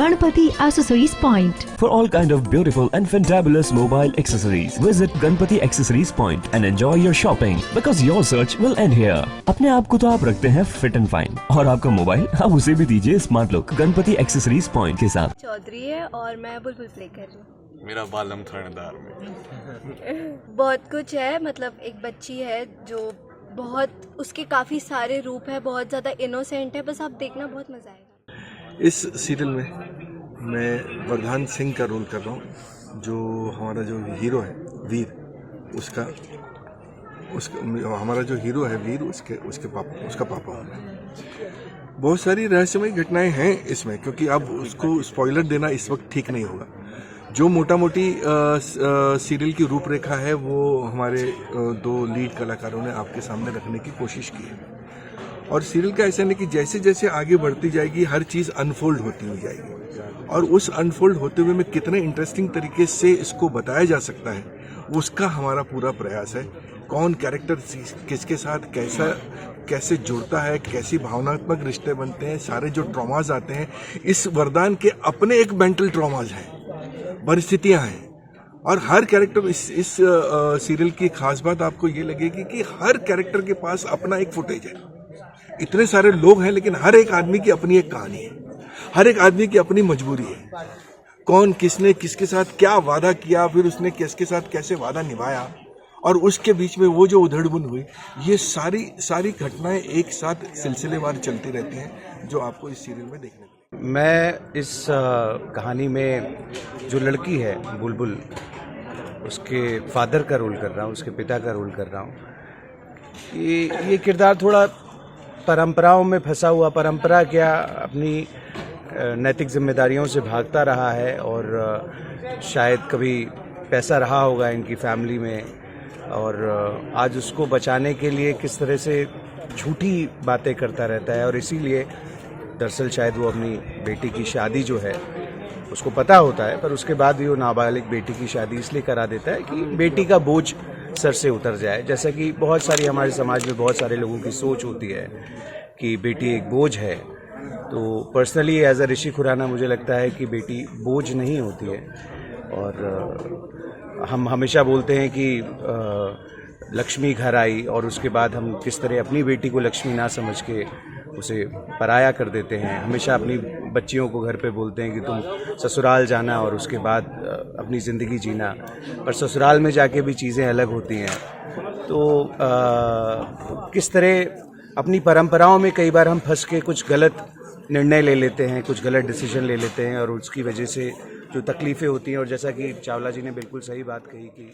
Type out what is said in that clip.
Ganpati Accessories Point. For all kind of beautiful and fantabulous mobile accessories, visit Ganpati Accessories Point and enjoy your shopping because your search will end here. अपने आप को तो आप रखते हैं fit and fine और आपका mobile आप उसे भी दीजिए smart look Ganpati accessories point के साथ। चौधरी है और मैं बुलबुल प्ले कर रही हूँ। मेरा बालम थानेदार में बहुत कुछ है, मतलब एक बच्ची है जो बहुत उसके काफ़ी सारे रूप है, बहुत ज़्यादा इनोसेंट है, बस आप देखना बहुत मज़ा आएगा। इस सीरियल में मैं वरदान सिंह का रोल कर रहा हूँ, जो हमारा जो हीरो है वीर, उसका हमारा जो हीरो है वीर उसका पापा हूँ मैं। बहुत सारी रहस्यमय घटनाएं हैं इसमें, क्योंकि अब उसको स्पॉइलर देना इस वक्त ठीक नहीं होगा। जो मोटा मोटी सीरियल की रूपरेखा है वो हमारे दो लीड कलाकारों ने आपके सामने रखने की कोशिश की है। और सीरियल का ऐसा नहीं कि जैसे जैसे आगे बढ़ती जाएगी हर चीज़ अनफोल्ड होती हुई जाएगी, और उस अनफोल्ड होते हुए में कितने इंटरेस्टिंग तरीके से इसको बताया जा सकता है उसका हमारा पूरा प्रयास है। कौन कैरेक्टर किसके साथ कैसे जुड़ता है, कैसी भावनात्मक रिश्ते बनते हैं, सारे जो ट्रॉमाज आते हैं, इस वरदान के अपने एक मेंटल ट्रॉमाज हैं, परिस्थितियां हैं। और हर कैरेक्टर इस सीरियल की खास बात आपको ये लगेगी कि हर कैरेक्टर के पास अपना एक फुटेज है। इतने सारे लोग हैं लेकिन हर एक आदमी की अपनी एक कहानी है, हर एक आदमी की अपनी मजबूरी है। कौन किसने किसके साथ क्या वादा किया, फिर उसने किसके साथ कैसे वादा निभाया, और उसके बीच में वो जो उधड़बुन हुई, ये सारी घटनाएं एक साथ सिलसिलेवार चलती रहती हैं, जो आपको इस सीरियल में देखने को। मैं इस कहानी में जो लड़की है बुलबुल, उसके फादर का रोल कर रहा हूँ, उसके पिता का रोल कर रहा हूँ। ये किरदार थोड़ा परंपराओं में फंसा हुआ, परंपरा क्या अपनी नैतिक जिम्मेदारियों से भागता रहा है, और शायद कभी पैसा रहा होगा इनकी फैमिली में, और आज उसको बचाने के लिए किस तरह से झूठी बातें करता रहता है। और इसीलिए दरअसल शायद वो अपनी बेटी की शादी जो है उसको पता होता है, पर उसके बाद भी वो नाबालिग बेटी की शादी इसलिए करा देता है कि बेटी का बोझ सर से उतर जाए। जैसा कि बहुत सारी हमारे समाज में बहुत सारे लोगों की सोच होती है कि बेटी एक बोझ है, तो पर्सनली एज अ ऋषि खुराना मुझे लगता है कि बेटी बोझ नहीं होती है। और हम हमेशा बोलते हैं कि लक्ष्मी घर आई, और उसके बाद हम किस तरह अपनी बेटी को लक्ष्मी ना समझ के उसे पराया कर देते हैं। हमेशा अपनी बच्चियों को घर पे बोलते हैं कि तुम ससुराल जाना और उसके बाद अपनी ज़िंदगी जीना, पर ससुराल में जाके भी चीज़ें अलग होती हैं। तो किस तरह अपनी परंपराओं में कई बार हम फंस के कुछ गलत निर्णय ले लेते हैं, कुछ गलत डिसीजन ले लेते हैं, और उसकी वजह से जो तकलीफ़ें होती हैं। और जैसा कि चावला जी ने बिल्कुल सही बात कही कि